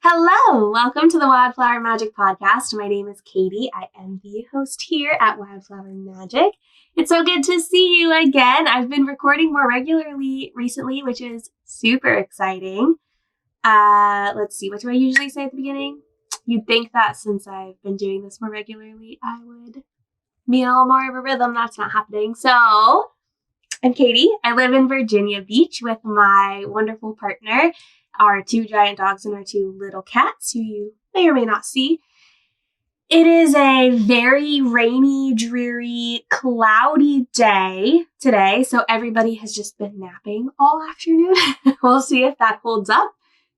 Hello, welcome to the Wildflower Magic Podcast. My name is Katie. I am the host here at Wildflower Magic. It's so good to see you again. I've been recording more regularly recently, which is super exciting. Let's see, what do I usually say at the beginning? You'd think that since I've been doing this more regularly, I would be in a little more of a rhythm. That's not happening. So, I'm Katie. I live in Virginia Beach with my wonderful partner, our two giant dogs and our two little cats, who you may or may not see. It is a very rainy, dreary, cloudy day today, so everybody has just been napping all afternoon. We'll see if that holds up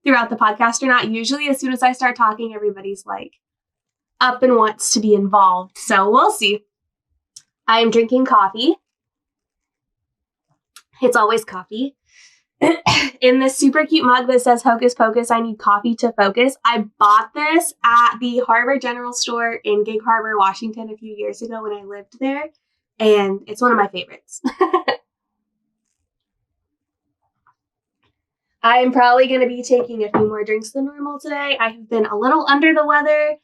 throughout the podcast or not. Usually, as soon as I start talking, everybody's like up and wants to be involved, so we'll see. I am drinking coffee. It's always coffee. In this super cute mug that says Hocus Pocus, I need coffee to focus. I bought this at the Harbor General Store in Gig Harbor, Washington a few years ago when I lived there, and it's one of my favorites. I am probably going to be taking a few more drinks than normal today. I have been a little under the weather.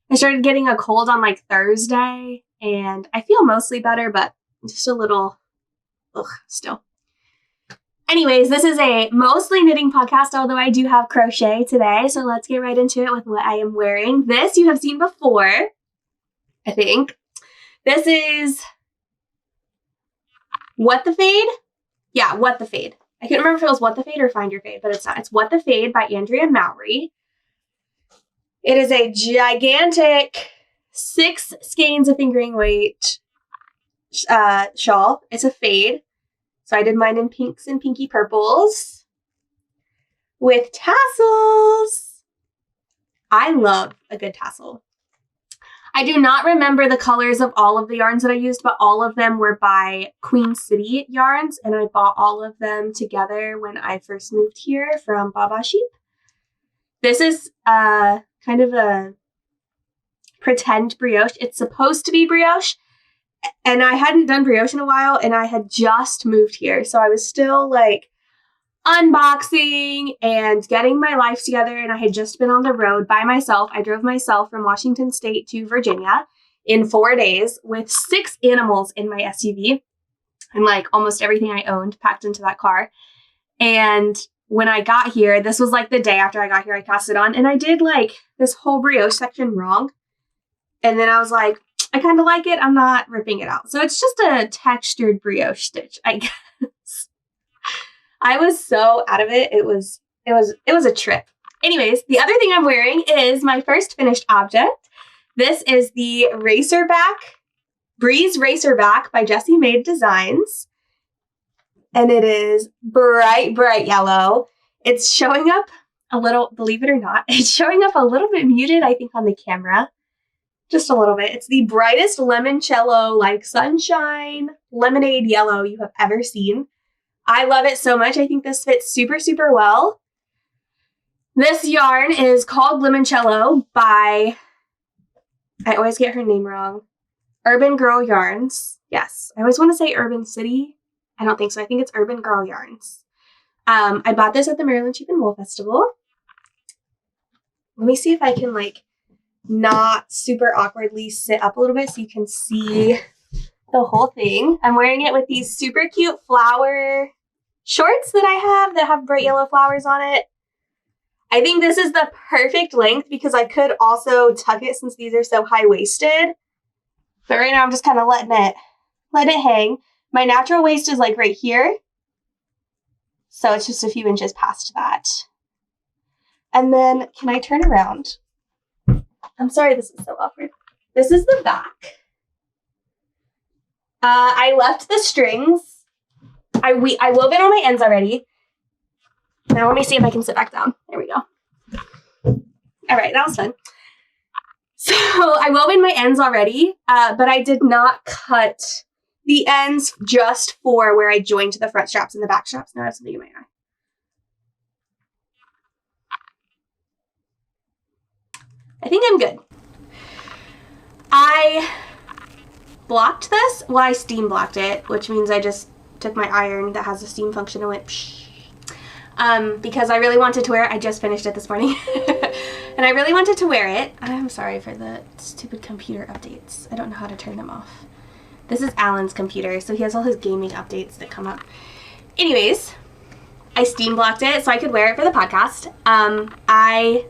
I started getting a cold on like Thursday, and I feel mostly better, but just a little, still. Anyways, this is a mostly knitting podcast, although I do have crochet today, so let's get right into it with what I am wearing. This you have seen before, I think. This is What the Fade? Yeah, What the Fade. I can't remember if it was What the Fade or Find Your Fade, but it's not. It's What the Fade by Andrea Mowry. It is a gigantic 6 skeins of fingering weight shawl. It's a fade. So I did mine in pinks and pinky purples with tassels. I love a good tassel. I do not remember the colors of all of the yarns that I used, but all of them were by Queen City Yarns, and I bought all of them together when I first moved here from Baba Sheep. This is kind of a pretend brioche. It's supposed to be brioche. And I hadn't done brioche in a while, and I had just moved here. So I was still like unboxing and getting my life together, and I had just been on the road by myself. I drove myself from Washington State to Virginia in 4 days with 6 animals in my SUV and like almost everything I owned packed into that car. And when I got here, this was like the day after I got here, I cast it on, and I did like this whole brioche section wrong. And then I was like, I kind of like it. I'm not ripping it out. So it's just a textured brioche stitch, I guess. I was so out of it. It was a trip. Anyways, the other thing I'm wearing is my first finished object. This is the Racerback, Breeze Racerback by Jessie Maed Designs. And it is bright, bright yellow. It's showing up a little, believe it or not, it's showing up a little bit muted, I think, on the camera. Just a little bit. It's the brightest limoncello, like sunshine lemonade yellow you have ever seen. I love it so much. I think this fits super, super well. This yarn is called Limoncello by, I always get her name wrong, Urban Girl Yarns. Yes, I always want to say Urban City. I don't think so. I think it's Urban Girl Yarns. I bought this at the Maryland Sheep and Wool Festival. Let me see if I can like not super awkwardly sit up a little bit so you can see the whole thing. I'm wearing it with these super cute flower shorts that I have bright yellow flowers on it. I think this is the perfect length because I could also tuck it since these are so high-waisted. But right now I'm just kind of letting it hang. My natural waist is like right here. So it's just a few inches past that. And then can I turn around? I'm sorry, this is so awkward. This is the back. I left the strings. I wove it on my ends already. Now let me see if I can sit back down. There we go. All right, that was fun. So I wove in my ends already, but I did not cut the ends just for where I joined the front straps and the back straps. Now I have something in my eye. I think I'm good. I blocked this. Well, I steam blocked it, which means I just took my iron that has a steam function and went psh, because I really wanted to wear it. I just finished it this morning. And I really wanted to wear it. I'm sorry for the stupid computer updates. I don't know how to turn them off. This is Alan's computer, so he has all his gaming updates that come up. Anyways, I steam blocked it so I could wear it for the podcast. I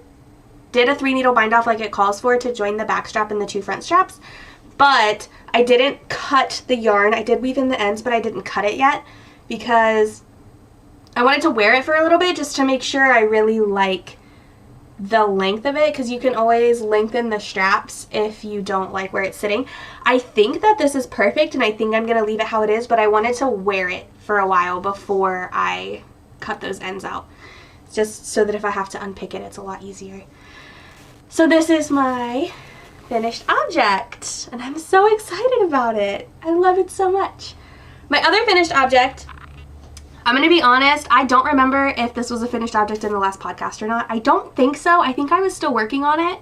did a 3-needle bind off like it calls for to join the back strap and the 2 front straps, but I didn't cut the yarn. I did weave in the ends, but I didn't cut it yet because I wanted to wear it for a little bit just to make sure I really like the length of it, because you can always lengthen the straps if you don't like where it's sitting. I think that this is perfect, and I think I'm going to leave it how it is, but I wanted to wear it for a while before I cut those ends out, just so that if I have to unpick it, it's a lot easier. So this is my finished object, and I'm so excited about it. I love it so much. My other finished object, I'm going to be honest, I don't remember if this was a finished object in the last podcast or not. I don't think so. I think I was still working on it,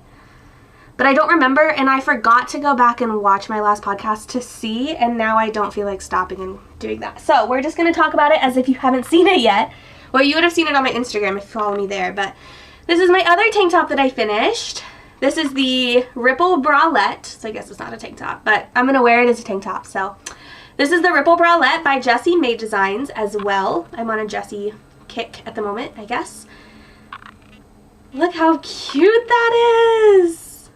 but I don't remember, and I forgot to go back and watch my last podcast to see, and now I don't feel like stopping and doing that. So we're just going to talk about it as if you haven't seen it yet. Well, you would have seen it on my Instagram if you follow me there, but this is my other tank top that I finished. This is the Ripple Bralette, so I guess it's not a tank top, but I'm going to wear it as a tank top, so... This is the Ripple Bralette by Jessie Maed Designs as well. I'm on a Jessie kick at the moment, I guess. Look how cute that is!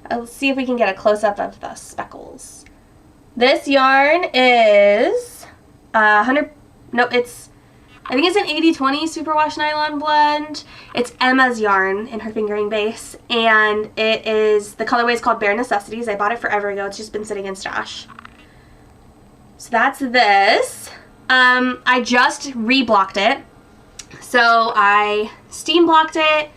Let's see if we can get a close-up of the speckles. This yarn is I think it's an 80/20 superwash nylon blend. It's Emma's yarn in her fingering base, and the colorway is called Bare Necessities. I bought it forever ago. It's just been sitting in stash. So that's this. I just reblocked it. So I steam blocked it.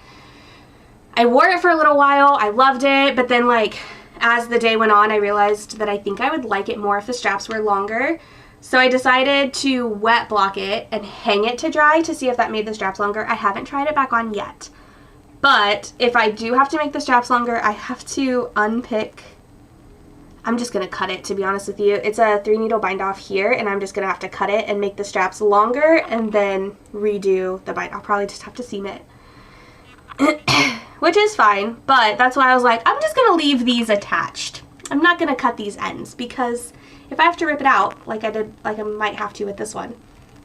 I wore it for a little while. I loved it, but then like as the day went on, I realized that I think I would like it more if the straps were longer. So I decided to wet block it and hang it to dry to see if that made the straps longer. I haven't tried it back on yet. But if I do have to make the straps longer, I have to unpick. I'm just going to cut it, to be honest with you. It's a 3-needle bind off here, and I'm just going to have to cut it and make the straps longer and then redo the bind. I'll probably just have to seam it, which is fine, but that's why I was like, I'm just going to leave these attached. I'm not going to cut these ends because if I have to rip it out, like I might have to with this one,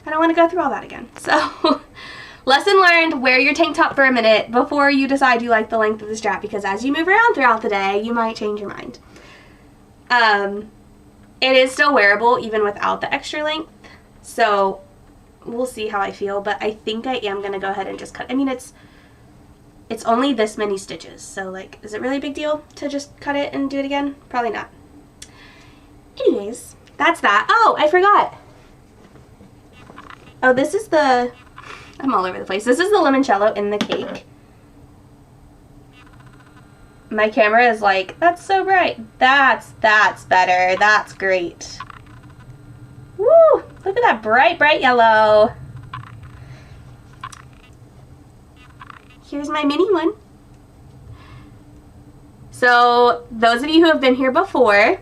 I don't want to go through all that again. So, lesson learned, wear your tank top for a minute before you decide you like the length of the strap, because as you move around throughout the day, you might change your mind. It is still wearable even without the extra length, so we'll see how I feel, but I think I am going to go ahead and just cut. I mean, it's only this many stitches, so like, is it really a big deal to just cut it and do it again? Probably not. Anyways, that's that. Oh, I forgot. Oh, this is I'm all over the place. This is the limoncello in the cake. My camera is like, that's so bright. That's better. That's great. Woo! Look at that bright, bright yellow. Here's my mini one. So those of you who have been here before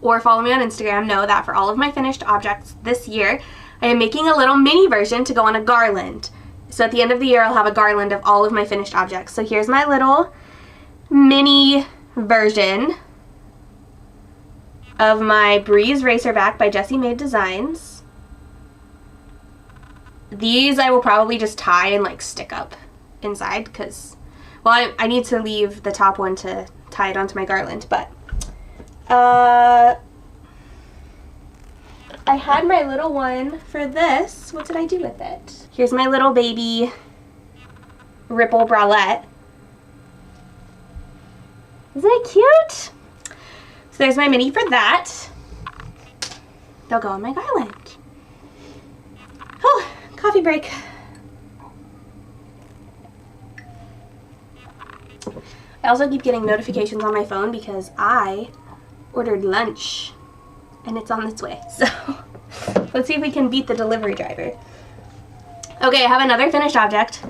or follow me on Instagram know that for all of my finished objects this year, I am making a little mini version to go on a garland. So at the end of the year, I'll have a garland of all of my finished objects. So here's my little mini version of my Breeze Racerback by Jessie Maed Designs. These I will probably just tie and like stick up inside because, well, I need to leave the top one to tie it onto my garland, but I had my little one for this. What did I do with it? Here's my little baby Ripple Bralette. Isn't it cute? So there's my mini for that. They'll go on my garland. Oh, coffee break. I also keep getting notifications on my phone because I ordered lunch and it's on its way. So let's see if we can beat the delivery driver. Okay, I have another finished object.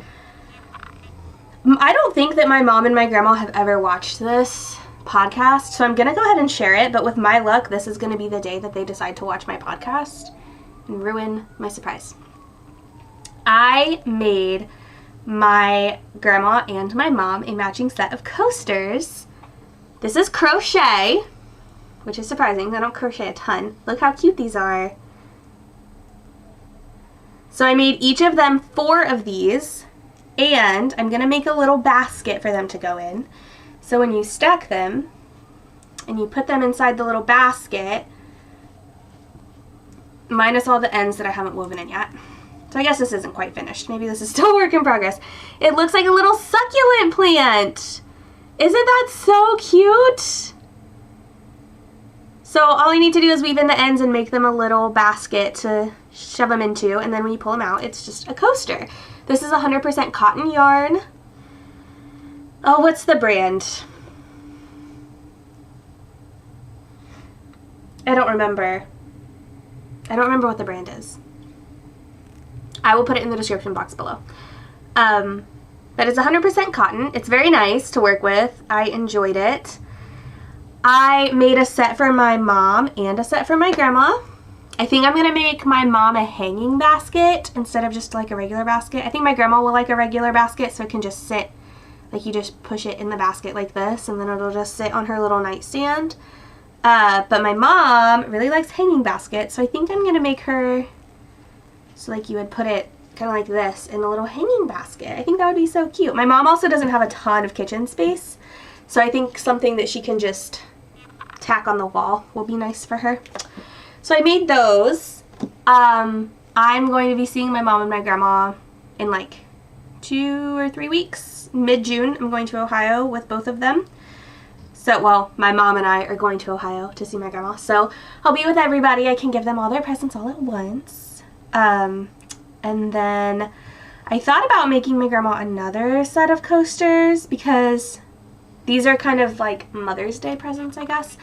I don't think that my mom and my grandma have ever watched this podcast, so I'm going to go ahead and share it, but with my luck, this is going to be the day that they decide to watch my podcast and ruin my surprise. I made my grandma and my mom a matching set of coasters. This is crochet, which is surprising. I don't crochet a ton. Look how cute these are. So I made each of them 4 of these, and I'm going to make a little basket for them to go in. So when you stack them and you put them inside the little basket, minus all the ends that I haven't woven in yet. So I guess this isn't quite finished. Maybe this is still a work in progress. It looks like a little succulent plant. Isn't that so cute? So all I need to do is weave in the ends and make them a little basket to shove them into, and then when you pull them out, it's just a coaster. This is 100% cotton yarn. Oh, what's the brand? I don't remember. I don't remember what the brand is. I will put it in the description box below. But it's 100% cotton. It's very nice to work with. I enjoyed it. I made a set for my mom and a set for my grandma. I think I'm going to make my mom a hanging basket instead of just like a regular basket. I think my grandma will like a regular basket, so it can just sit, like you just push it in the basket like this, and then it'll just sit on her little nightstand. But my mom really likes hanging baskets, so I think I'm going to make her, so like you would put it kind of like this in a little hanging basket. I think that would be so cute. My mom also doesn't have a ton of kitchen space, so I think something that she can just tack on the wall will be nice for her. So I made those. I'm going to be seeing my mom and my grandma in like 2 or 3 weeks. Mid-June, I'm going to Ohio with both of them. So, well, my mom and I are going to Ohio to see my grandma. So I'll be with everybody. I can give them all their presents all at once. And then I thought about making my grandma another set of coasters because these are kind of like Mother's Day presents, I guess.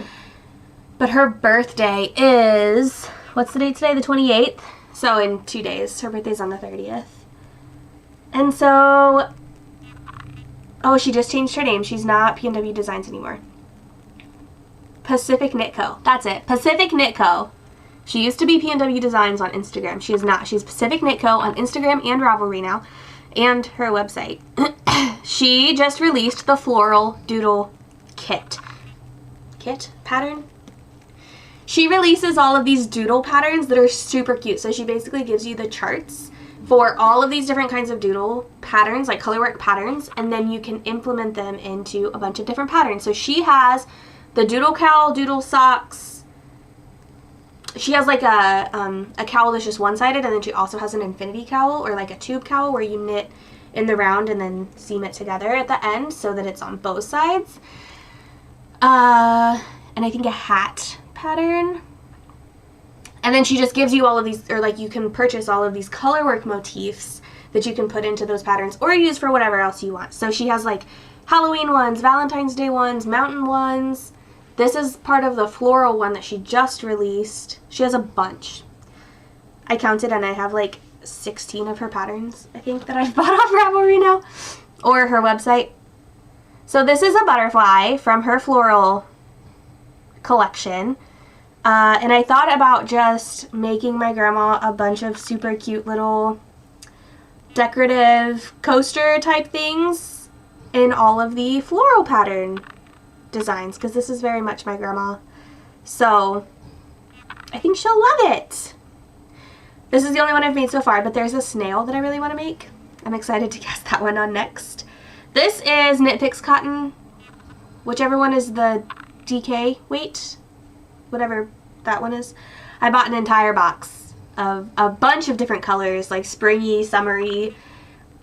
But her birthday is, what's the date today? The 28th. So in 2 days. Her birthday's on the 30th. And so, oh, she just changed her name. She's not P&W Designs anymore. PacificKnitCo. That's it. PacificKnitCo. She used to be P&W Designs on Instagram. She is not. She's PacificKnitCo on Instagram and Ravelry now. And her website. She just released the Floral Doodle kit. Pattern? She releases all of these doodle patterns that are super cute. So she basically gives you the charts for all of these different kinds of doodle patterns, like colorwork patterns, and then you can implement them into a bunch of different patterns. So she has the doodle cowl, doodle socks. She has like a cowl that's just one-sided, and then she also has an infinity cowl, or like a tube cowl where you knit in the round and then seam it together at the end so that it's on both sides. And I think a hat pattern. And then she just gives you all of these, or like you can purchase all of these colorwork motifs that you can put into those patterns or use for whatever else you want. So she has like Halloween ones, Valentine's Day ones, mountain ones. This is part of the floral one that she just released. She has a bunch. I counted and I have like 16 of her patterns, I think, that I've bought off Ravelry now, or her website. So this is a butterfly from her floral collection. And I thought about just making my grandma a bunch of super cute little decorative coaster type things in all of the floral pattern designs, because this is very much my grandma. So I think she'll love it. This is the only one I've made so far, but there's a snail that I really want to make. I'm excited to cast that one on next. This is KnitPicks cotton, whichever one is the DK weight, whatever that one is. I bought an entire box of a bunch of different colors, like springy, summery,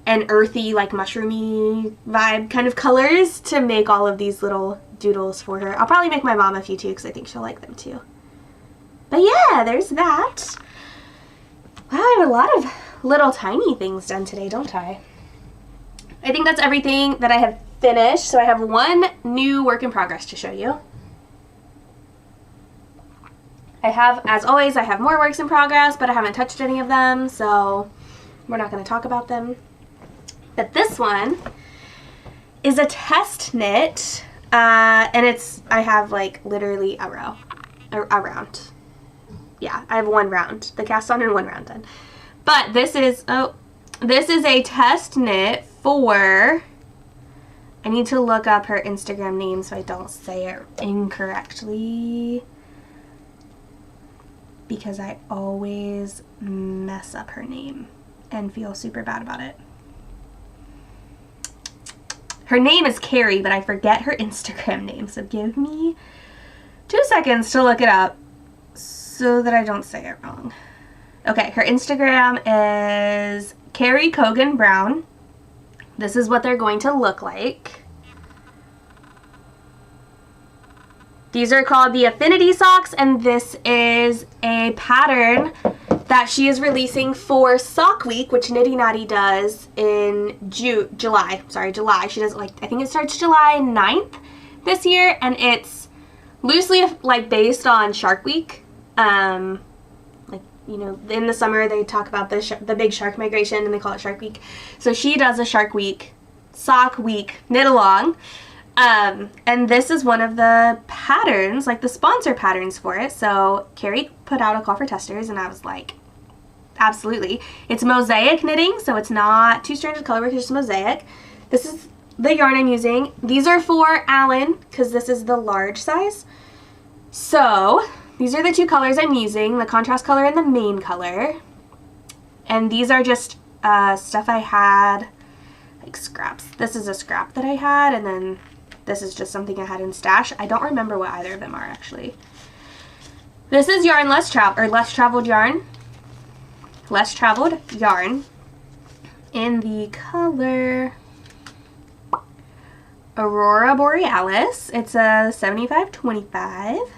and earthy, like mushroomy vibe kind of colors, to make all of these little doodles for her. I'll probably make my mom a few too, because I think she'll like them too. But yeah, there's that. Wow, I have a lot of little tiny things done today, don't I? I think that's everything that I have finished. So I have one new work in progress to show you. I have, as always, I have more works in progress, but I haven't touched any of them, so we're not going to talk about them. But this one is a test knit, and it's, I have like literally a round. Yeah, I have one round, the cast on and one round done. But this is, this is a test knit for, I need to look up her Instagram name so I don't say it incorrectly, because I always mess up her name and feel super bad about it. Her name is Kerry, but I forget her Instagram name, so give me 2 seconds to look it up so that I don't say it wrong. Okay, her Instagram is Kerry Cogan Brown. This is what they're going to look like. These are called the Affinity Socks, and this is a pattern that she is releasing for Sock Week, which Nitty Natty does in July. She does, like, I think it starts July 9th this year, and it's loosely, like, based on Shark Week. Like, you know, in the summer they talk about the big shark migration, and they call it Shark Week. So she does a Shark Week, Sock Week knit along. And this is one of the patterns, like the sponsor patterns for it. So Kerry put out a call for testers, and I was like, absolutely. It's mosaic knitting, so it's not 2 strands of color work, it's just mosaic. This is the yarn I'm using. These are for Allen, because this is the large size. So these are the 2 colors I'm using, the contrast color and the main color. And these are just stuff I had, like scraps. This is a scrap that I had, and then this is just something I had in stash. I don't remember what either of them are, actually. This is yarn less traveled yarn in the color Aurora Boriealis. It's a 75-25.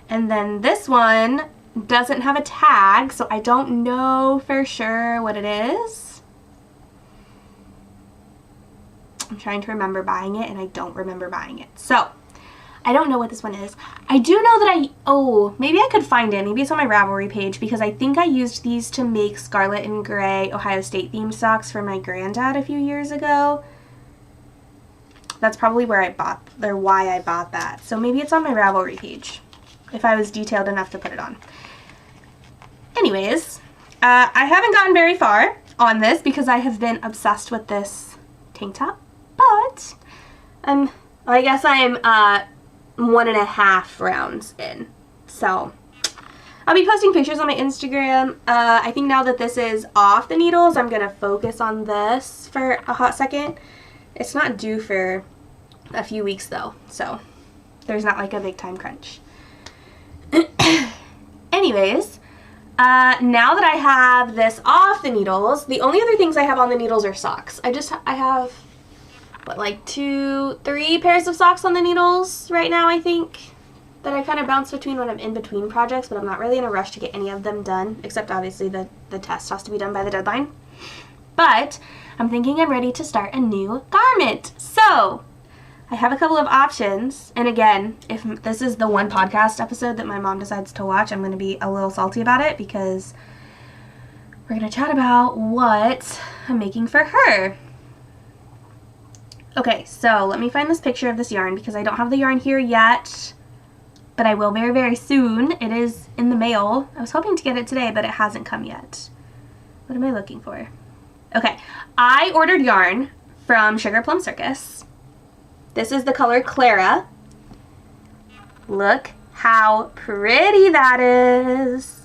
And then this one doesn't have a tag, so I don't know for sure what it is. I'm trying to remember buying it, and I don't remember buying it. So, I don't know what this one is. I do know that maybe I could find it. Maybe it's on my Ravelry page, because I think I used these to make scarlet and gray Ohio State themed socks for my granddad a few years ago. That's probably why I bought that. So maybe it's on my Ravelry page, if I was detailed enough to put it on. Anyways, I haven't gotten very far on this because I have been obsessed with this tank top. But I guess I'm 1.5 rounds in. So I'll be posting pictures on my Instagram. I think now that this is off the needles, I'm gonna focus on this for a hot second. It's not due for a few weeks though, so there's not like a big time crunch. Anyways, now that I have this off the needles, the only other things I have on the needles are socks. I have what, like 2-3 pairs of socks on the needles right now, I think, that I kind of bounce between when I'm in between projects, but I'm not really in a rush to get any of them done, except obviously the test has to be done by the deadline. But I'm thinking I'm ready to start a new garment. So I have a couple of options, and again, if this is the one podcast episode that my mom decides to watch, I'm going to be a little salty about it, because we're going to chat about what I'm making for her. Okay, so let me find this picture of this yarn, because I don't have the yarn here yet, but I will very, very soon. It is in the mail. I was hoping to get it today, but it hasn't come yet. What am I looking for? Okay, I ordered yarn from Sugarplum Circus. This is the color Clara. Look how pretty that is.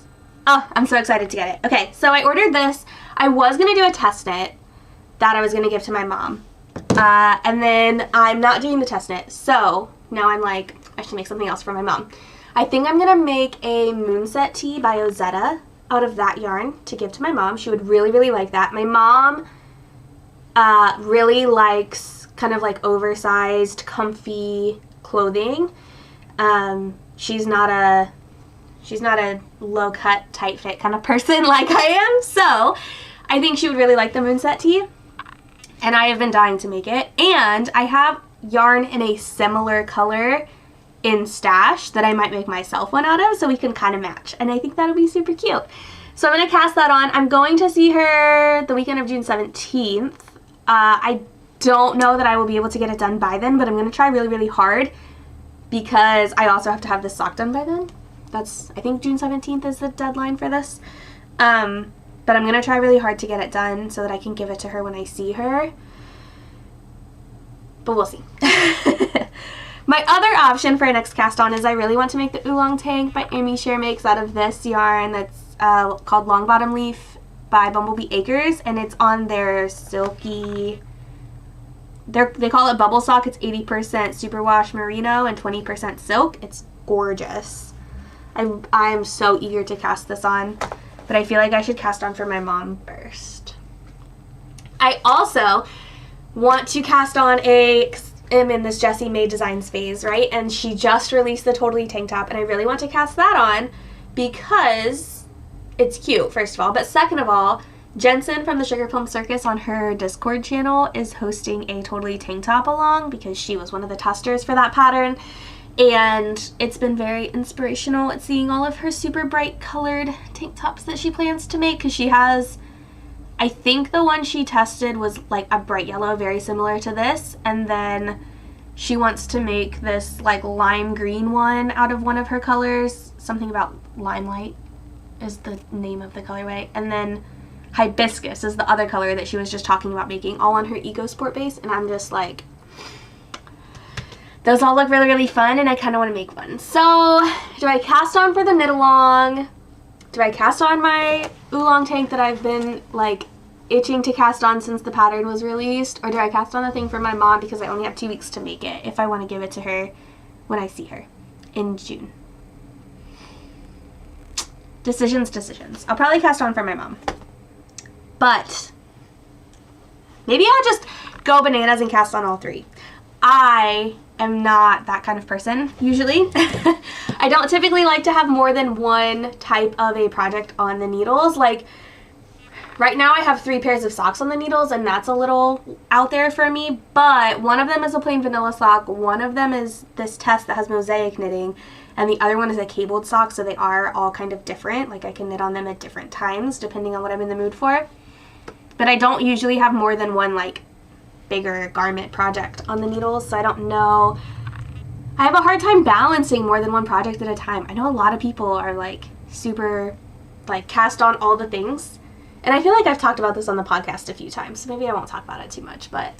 Oh, I'm so excited to get it. Okay, so I ordered this. I was going to do a test knit that I was going to give to my mom. And then I'm not doing the test knit, so now I'm like, I should make something else for my mom. I think I'm gonna make a moonset tee by Ozetta out of that yarn to give to my mom. She would really, really like that. My mom really likes kind of like oversized, comfy clothing. She's not a low cut, tight fit kind of person like I am, so I think she would really like the moonset tee. And I have been dying to make it. And I have yarn in a similar color in stash that I might make myself one out of, so we can kind of match. And I think that'll be super cute. So I'm going to cast that on. I'm going to see her the weekend of June 17th. I don't know that I will be able to get it done by then, but I'm going to try really, really hard, because I also have to have this sock done by then. I think June 17th is the deadline for this. But but I'm going to try really hard to get it done so that I can give it to her when I see her. But we'll see. My other option for a next cast on is I really want to make the Oolong Tank by Amy Sher Makes out of this yarn that's called Longbottom Leaf by Bumblebee Acres, and it's on their silky, they call it bubble sock. It's 80% superwash merino and 20% silk. It's gorgeous. I'm so eager to cast this on, but I feel like I should cast on for my mom first. I also want to cast on I'm in this Jessie Maed Designs phase, right? And she just released the Totally Tank Top, and I really want to cast that on because it's cute, first of all. But second of all, Jensen from the Sugarplum Circus on her Discord channel is hosting a Totally Tank Top along because she was one of the testers for that pattern. And it's been very inspirational at seeing all of her super bright colored tank tops that she plans to make, because she has, I think the one she tested was like a bright yellow, very similar to this, and then she wants to make this like lime green one out of one of her colors. Something about limelight is the name of the colorway, and then hibiscus is the other color that she was just talking about making, all on her Eco Sport base. And I'm just like, those all look really, really fun, and I kind of want to make one. So do I cast on for the knit along? Do I cast on my Oolong Tank that I've been like itching to cast on since the pattern was released? Or do I cast on the thing for my mom because I only have 2 weeks to make it if I want to give it to her when I see her in June? Decisions. I'll probably cast on for my mom. But maybe I'll just go bananas and cast on all 3. I am not that kind of person, usually. I don't typically like to have more than one type of a project on the needles. Like, right now I have 3 pairs of socks on the needles, and that's a little out there for me, but one of them is a plain vanilla sock, one of them is this test that has mosaic knitting, and the other one is a cabled sock, so they are all kind of different. Like, I can knit on them at different times, depending on what I'm in the mood for. But I don't usually have more than one, like, bigger garment project on the needles, so I don't know. I have a hard time balancing more than one project at a time. I know a lot of people are like super like cast on all the things, and I feel like I've talked about this on the podcast a few times, so maybe I won't talk about it too much, but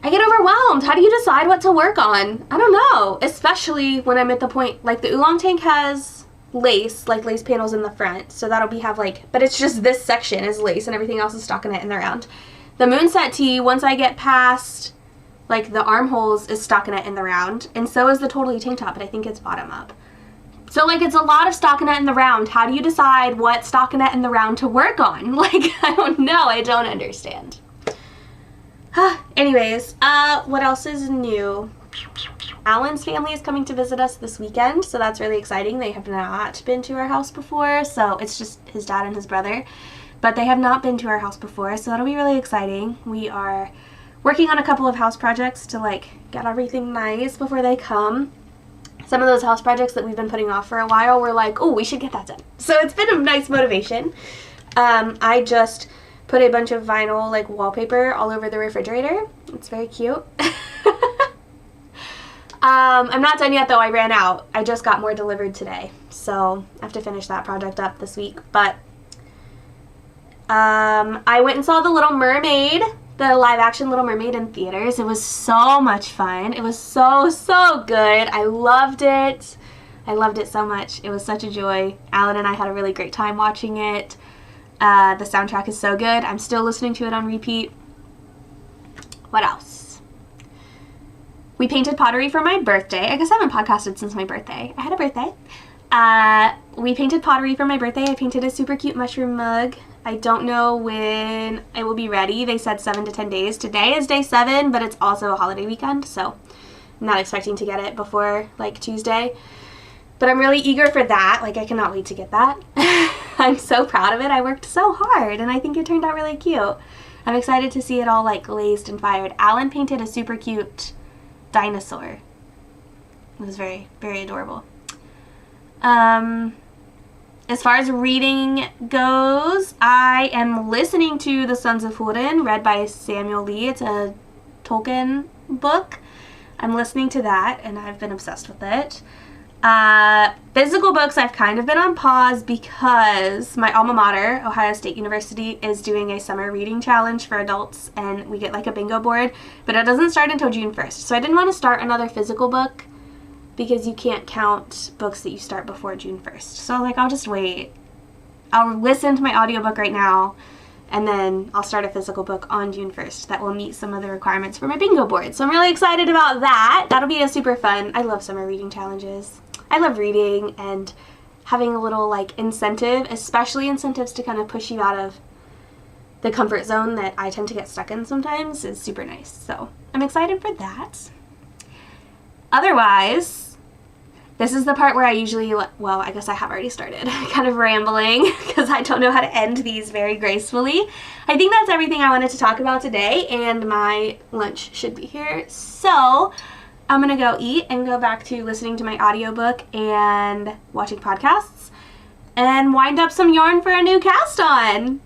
I get overwhelmed. How do you decide what to work on? I don't know, especially when I'm at the point, like the Oolong Tank has lace, like lace panels in the front, so that'll have like, but it's just this section is lace and everything else is stockinette in the round. The Moonset tee, once I get past like the armholes, is stockinette in the round, and so is the Totally Tank Top, but I think it's bottom up. So like it's a lot of stockinette in the round. How do you decide what stockinette in the round to work on? Like, I don't know. I don't understand. Anyways, what else is new? Alan's family is coming to visit us this weekend, so that's really exciting. They have not been to our house before, so it's just his dad and his brother. But they have not been to our house before, so that'll be really exciting. We are working on a couple of house projects to like get everything nice before they come. Some of those house projects that we've been putting off for a while, we're like, oh, we should get that done. So it's been a nice motivation. I just put a bunch of vinyl like wallpaper all over the refrigerator. It's very cute. I'm not done yet though. I ran out. I just got more delivered today, so I have to finish that project up this week. But I went and saw The Little Mermaid, the live-action Little Mermaid in theaters. It was so much fun. It was so, so good. I loved it. I loved it so much. It was such a joy. Alan and I had a really great time watching it. The soundtrack is so good. I'm still listening to it on repeat. What else? We painted pottery for my birthday. I guess I haven't podcasted since my birthday. I had a birthday. We painted pottery for my birthday. I painted a super cute mushroom mug. I don't know when it will be ready. They said 7 to 10 days. Today is day 7, but it's also a holiday weekend, so I'm not expecting to get it before like Tuesday. But I'm really eager for that. Like, I cannot wait to get that. I'm so proud of it. I worked so hard, and I think it turned out really cute. I'm excited to see it all like glazed and fired. Alan painted a super cute dinosaur. It was very, very adorable. As far as reading goes, I am listening to The Sons of Hurin, read by Samuel Lee. It's a Tolkien book. I'm listening to that, and I've been obsessed with it. Physical books I've kind of been on pause because my alma mater, Ohio State University, is doing a summer reading challenge for adults, and we get like a bingo board, but it doesn't start until June 1st. So I didn't want to start another physical book because you can't count books that you start before June 1st. So like, I'll just wait. I'll listen to my audiobook right now, and then I'll start a physical book on June 1st that will meet some of the requirements for my bingo board. So I'm really excited about that. That'll be a super fun. I love summer reading challenges. I love reading, and having a little like incentive, especially incentives to kind of push you out of the comfort zone that I tend to get stuck in sometimes, is super nice. So I'm excited for that. Otherwise, this is the part where I usually, well, I guess I have already started kind of rambling because I don't know how to end these very gracefully. I think that's everything I wanted to talk about today, and my lunch should be here. So I'm gonna go eat and go back to listening to my audiobook and watching podcasts and wind up some yarn for a new cast on.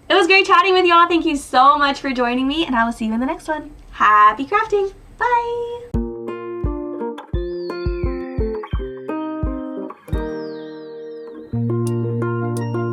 It was great chatting with y'all. Thank you so much for joining me, and I will see you in the next one. Happy crafting. Bye.